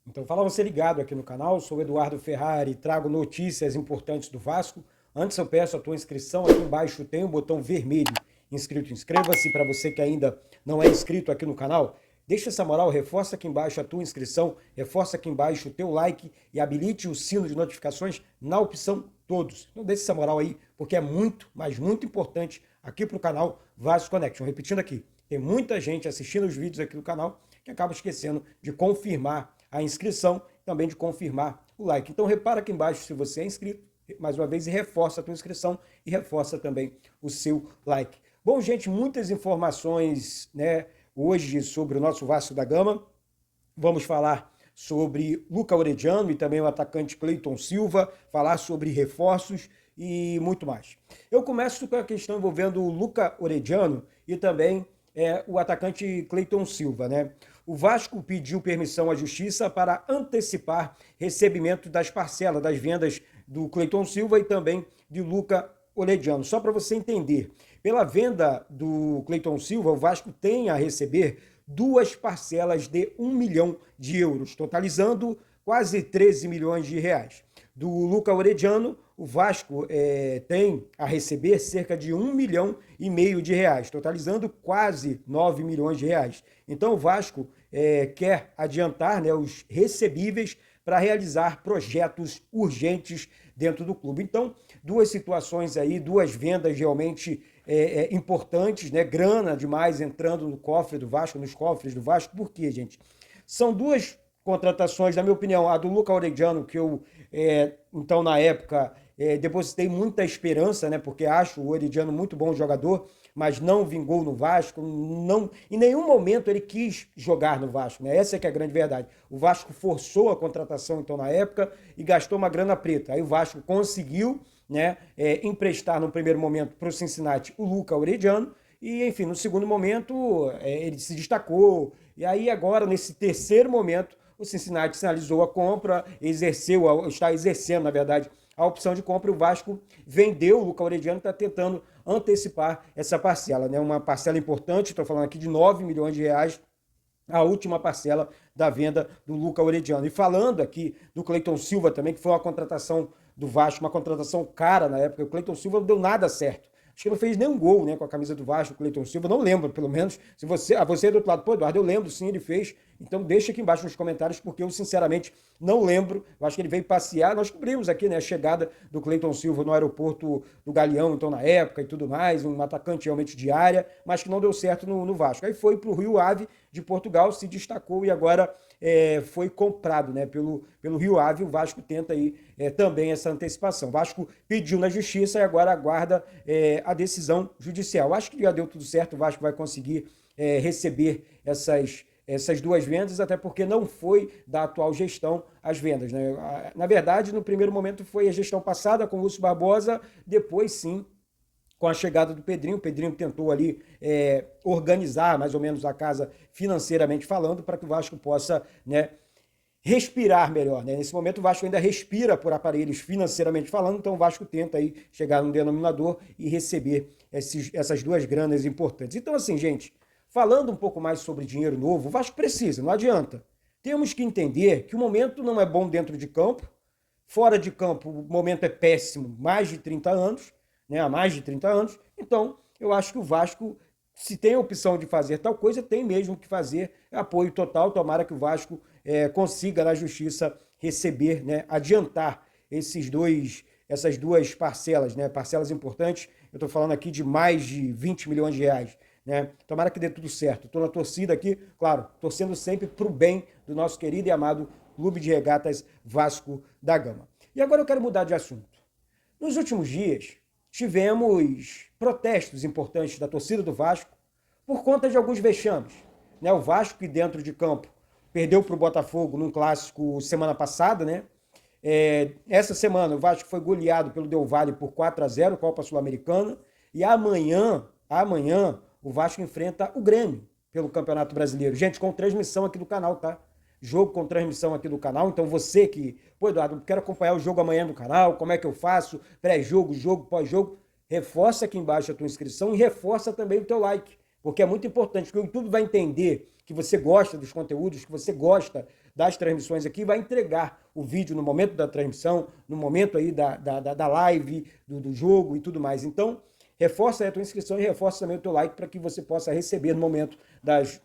Então fala você ligado aqui no canal, sou o Eduardo Ferrari, trago notícias importantes do Vasco. Antes eu peço a tua inscrição, aqui embaixo tem um botão vermelho inscrito, inscreva-se. Para você que ainda não é inscrito aqui no canal, deixa essa moral, reforça aqui embaixo a tua inscrição, reforça aqui embaixo o teu like e habilite o sino de notificações na opção todos. Então deixa essa moral aí, porque é muito, mas muito importante aqui para o canal Vasco Connection. Repetindo aqui, tem muita gente assistindo os vídeos aqui do canal que acaba esquecendo de confirmar a inscrição, também de confirmar o like. Então repara aqui embaixo se você é inscrito, mais uma vez, e reforça a tua inscrição e reforça também o seu like. Bom, gente, muitas informações, né, hoje sobre o nosso Vasco da Gama. Vamos falar sobre Luca Orediano e também o atacante Cleiton Silva, falar sobre reforços e muito mais. Eu começo com a questão envolvendo o Luca Orediano e também o atacante Cleiton Silva, né? O Vasco pediu permissão à Justiça para antecipar recebimento das parcelas das vendas do Cleiton Silva e também de Luca Orediano. Só para você entender, pela venda do Cleiton Silva, o Vasco tem a receber duas parcelas de 1 milhão de euros, totalizando quase 13 milhões de reais. Do Luca Orediano, o Vasco tem a receber cerca de 1 milhão e meio de reais, totalizando quase 9 milhões de reais. Então o Vasco quer adiantar, né, os recebíveis para realizar projetos urgentes dentro do clube. Então, duas situações aí, duas vendas realmente importantes, né? Grana demais entrando no cofre do Vasco, nos cofres do Vasco. Por quê, gente? São duas contratações, na minha opinião, a do Luca Orediano, que eu, então, na época, depositei muita esperança, né? Porque acho o Orediano muito bom jogador, mas não vingou no Vasco, não, em nenhum momento ele quis jogar no Vasco, né? Essa é que é a grande verdade. O Vasco forçou a contratação, então, na época, e gastou uma grana preta. Aí o Vasco conseguiu, né, emprestar no primeiro momento para o Cincinnati o Luca Orediano, e, enfim, no segundo momento ele se destacou, e aí agora, nesse terceiro momento, o Cincinnati sinalizou a compra, está exercendo, na verdade, a opção de compra. O Vasco vendeu o Luca Orediano, está tentando antecipar essa parcela, né? Uma parcela importante, estou falando aqui de 9 milhões de reais, a última parcela da venda do Luca Orediano. E falando aqui do Cleiton Silva também, que foi uma contratação do Vasco, uma contratação cara na época. O Cleiton Silva não deu nada certo. Acho que não fez nenhum gol, né, com a camisa do Vasco, o Cleiton Silva. Não lembro, pelo menos. Se você é do outro lado, pô, Eduardo, eu lembro, sim, ele fez. Então deixa aqui embaixo nos comentários, porque eu sinceramente não lembro. Eu acho que ele veio passear. Nós cobrimos aqui, né, a chegada do Cleiton Silva no aeroporto do Galeão, então, na época e tudo mais. Um atacante realmente de área, mas que não deu certo no Vasco. Aí foi para o Rio Ave de Portugal, se destacou e agora foi comprado, né, pelo Rio Ave. O Vasco tenta aí também essa antecipação. O Vasco pediu na Justiça e agora aguarda a decisão judicial. Acho que já deu tudo certo, o Vasco vai conseguir receber essas duas vendas, até porque não foi da atual gestão as vendas, né? Na verdade, no primeiro momento foi a gestão passada com o Lúcio Barbosa, depois sim, com a chegada do Pedrinho. O Pedrinho tentou ali organizar mais ou menos a casa financeiramente falando, para que o Vasco possa, né, respirar melhor, né? Nesse momento o Vasco ainda respira por aparelhos financeiramente falando, então o Vasco tenta aí chegar no denominador e receber essas duas granas importantes. Então, assim, gente, falando um pouco mais sobre dinheiro novo, o Vasco precisa, não adianta. Temos que entender que o momento não é bom dentro de campo, fora de campo o momento é péssimo, mais de 30 anos, né, há mais de 30 anos. Então, eu acho que o Vasco, se tem a opção de fazer tal coisa, tem mesmo que fazer. Apoio total, tomara que o Vasco consiga na Justiça receber, né, adiantar essas duas parcelas, né, parcelas importantes. Eu estou falando aqui de mais de 20 milhões de reais. Né? Tomara que dê tudo certo. Estou na torcida aqui, claro, torcendo sempre para o bem do nosso querido e amado Clube de Regatas Vasco da Gama. E agora eu quero mudar de assunto. Nos últimos dias, tivemos protestos importantes da torcida do Vasco por conta de alguns vexames, né? O Vasco, que dentro de campo perdeu para o Botafogo num clássico semana passada, né? Essa semana o Vasco foi goleado pelo Del Valle por 4-0, Copa Sul-Americana, e amanhã o Vasco enfrenta o Grêmio pelo Campeonato Brasileiro. Gente, com transmissão aqui do canal, tá? Jogo com transmissão aqui do canal. Então você que, pô, Eduardo, quero acompanhar o jogo amanhã no canal, como é que eu faço? Pré-jogo, jogo, pós-jogo. Reforça aqui embaixo a tua inscrição e reforça também o teu like, porque é muito importante, porque o YouTube vai entender que você gosta dos conteúdos, que você gosta das transmissões aqui, vai entregar o vídeo no momento da transmissão, no momento aí da live, do jogo e tudo mais. Então, reforça aí a tua inscrição e reforça também o teu like para que você possa receber no momento das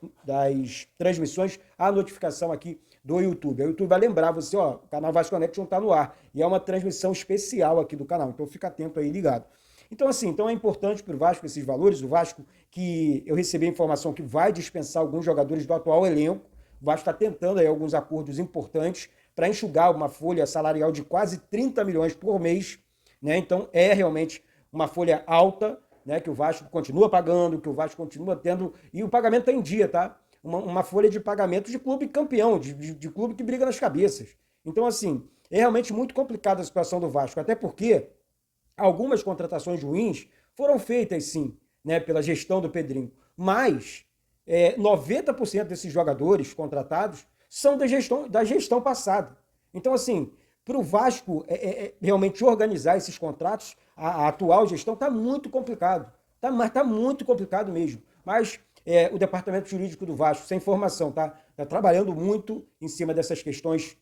transmissões a notificação aqui do YouTube. O YouTube vai lembrar você, ó, o canal Vasco Connection está no ar e é uma transmissão especial aqui do canal, então fica atento aí, ligado. Então, assim, então é importante para o Vasco esses valores. O Vasco, que eu recebi a informação que vai dispensar alguns jogadores do atual elenco. O Vasco está tentando aí alguns acordos importantes para enxugar uma folha salarial de quase 30 milhões por mês, né? Então é realmente uma folha alta, né? Que o Vasco continua pagando, que o Vasco continua tendo, e o pagamento está em dia, tá? Uma folha de pagamento de clube campeão, de clube que briga nas cabeças. Então, assim, é realmente muito complicada a situação do Vasco, até porque algumas contratações ruins foram feitas, sim, né, pela gestão do Pedrinho, mas 90% desses jogadores contratados são da gestão passada. Então, assim, para o Vasco realmente organizar esses contratos, a atual gestão está muito complicado. Mas está muito complicado mesmo. Mas o departamento jurídico do Vasco, sem informação, tá trabalhando muito em cima dessas questões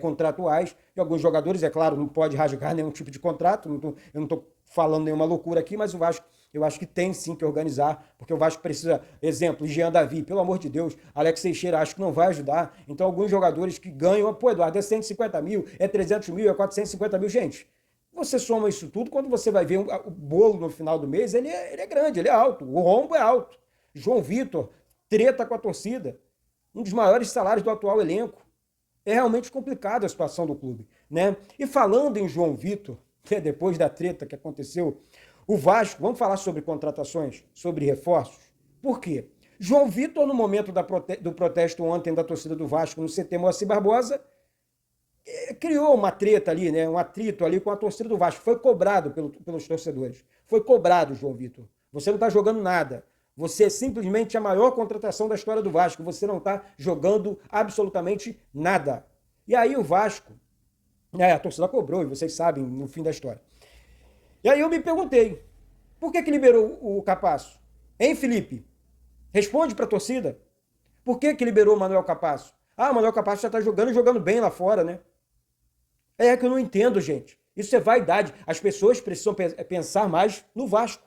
contratuais de alguns jogadores. É claro, não pode rasgar nenhum tipo de contrato, eu não estou falando nenhuma loucura aqui, mas o Vasco, eu acho que tem sim que organizar, porque o Vasco precisa, exemplo, Jean Davi, pelo amor de Deus, Alex Teixeira, acho que não vai ajudar. Então, alguns jogadores que ganham, pô, Eduardo, é 150 mil, é 300 mil, é 450 mil, gente. Você soma isso tudo, quando você vai ver o bolo no final do mês, ele é grande, ele é alto, o rombo é alto. João Vitor, treta com a torcida, um dos maiores salários do atual elenco. É realmente complicada a situação do clube, né? E falando em João Vitor, depois da treta que aconteceu, o Vasco, vamos falar sobre contratações, sobre reforços? Por quê? João Vitor, no momento do protesto ontem da torcida do Vasco no CT Moacir Barbosa, criou uma treta ali, né? Um atrito ali com a torcida do Vasco. Foi cobrado pelos torcedores. Foi cobrado, João Vitor. Você não está jogando nada. Você é simplesmente a maior contratação da história do Vasco. Você não está jogando absolutamente nada. E aí o Vasco, a torcida cobrou, e vocês sabem no fim da história. E aí eu me perguntei, por que liberou o Capasso? Hein, Felipe? Responde para a torcida. Por que liberou o Manuel Capasso? Ah, o Manuel Capasso já está jogando bem lá fora, né? É que eu não entendo, gente. Isso é vaidade. As pessoas precisam pensar mais no Vasco.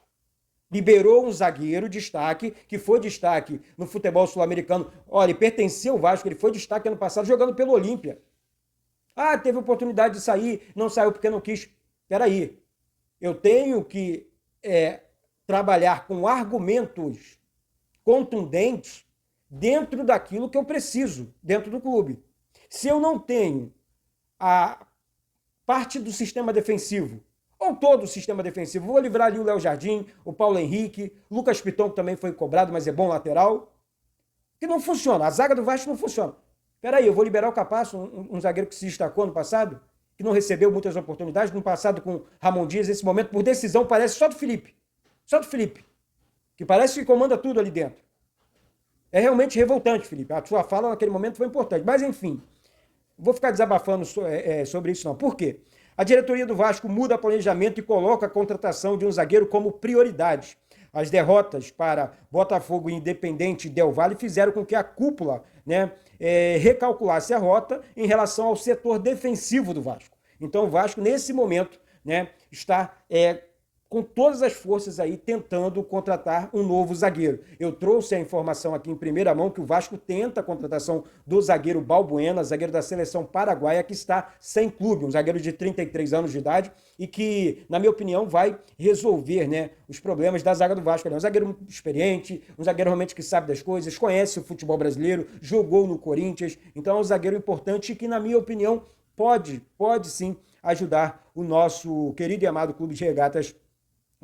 Liberou um zagueiro destaque, que foi destaque no futebol sul-americano. Olha, ele pertenceu ao Vasco, ele foi destaque ano passado jogando pelo Olímpia. Ah, teve oportunidade de sair, não saiu porque não quis. Peraí, eu tenho que trabalhar com argumentos contundentes dentro daquilo que eu preciso, dentro do clube. Se eu não tenho a parte do sistema defensivo, ou todo o sistema defensivo, vou livrar ali o Léo Jardim, o Paulo Henrique, Lucas Piton, que também foi cobrado, mas é bom lateral, que não funciona, a zaga do Vasco não funciona. Peraí, eu vou liberar o Capasso, um zagueiro que se destacou no passado, que não recebeu muitas oportunidades, no passado com Ramon Dias, esse momento por decisão parece só do Felipe, que parece que comanda tudo ali dentro. É realmente revoltante, Felipe, a sua fala naquele momento foi importante, mas enfim, vou ficar desabafando sobre isso não. Por quê? A diretoria do Vasco muda planejamento e coloca a contratação de um zagueiro como prioridade. As derrotas para Botafogo, Independente e Del Valle fizeram com que a cúpula, né, recalculasse a rota em relação ao setor defensivo do Vasco. Então o Vasco, nesse momento, né, está com todas as forças aí tentando contratar um novo zagueiro. Eu trouxe a informação aqui em primeira mão que o Vasco tenta a contratação do zagueiro Balbuena, zagueiro da seleção paraguaia, que está sem clube, um zagueiro de 33 anos de idade e que, na minha opinião, vai resolver, né, os problemas da zaga do Vasco. Ele é um zagueiro muito experiente, um zagueiro realmente que sabe das coisas, conhece o futebol brasileiro, jogou no Corinthians, então é um zagueiro importante e que, na minha opinião, pode sim ajudar o nosso querido e amado Clube de Regatas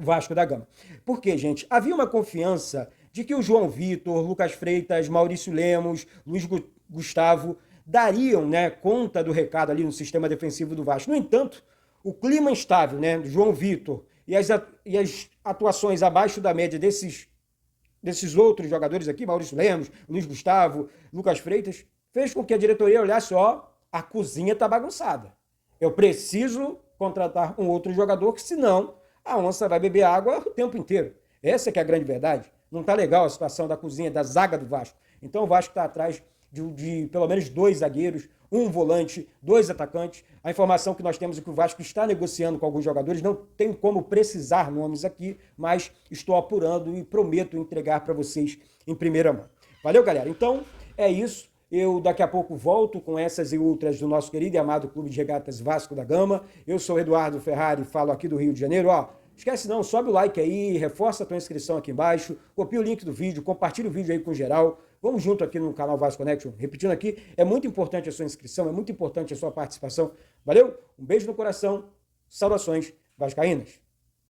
Vasco da Gama. Por quê, gente? Havia uma confiança de que o João Vitor, Lucas Freitas, Maurício Lemos, Luiz Gustavo dariam, né, conta do recado ali no sistema defensivo do Vasco. No entanto, o clima instável, né, do João Vitor e as atuações abaixo da média desses outros jogadores aqui, Maurício Lemos, Luiz Gustavo, Lucas Freitas, fez com que a diretoria olhasse, a cozinha está bagunçada. Eu preciso contratar um outro jogador, que senão a onça vai beber água o tempo inteiro. Essa que é a grande verdade. Não está legal a situação da cozinha, da zaga do Vasco. Então o Vasco está atrás de pelo menos 2 zagueiros, um volante, 2 atacantes. A informação que nós temos é que o Vasco está negociando com alguns jogadores, não tenho como precisar nomes aqui, mas estou apurando e prometo entregar para vocês em primeira mão. Valeu, galera? Então, é isso. Eu daqui a pouco volto com essas e outras do nosso querido e amado Clube de Regatas Vasco da Gama. Eu sou Eduardo Ferrari, falo aqui do Rio de Janeiro. Ó, esquece não, sobe o like aí, reforça a tua inscrição aqui embaixo, copia o link do vídeo, compartilha o vídeo aí com geral. Vamos junto aqui no canal Vasco Connection. Repetindo aqui, é muito importante a sua inscrição, é muito importante a sua participação. Valeu? Um beijo no coração, saudações vascaínas.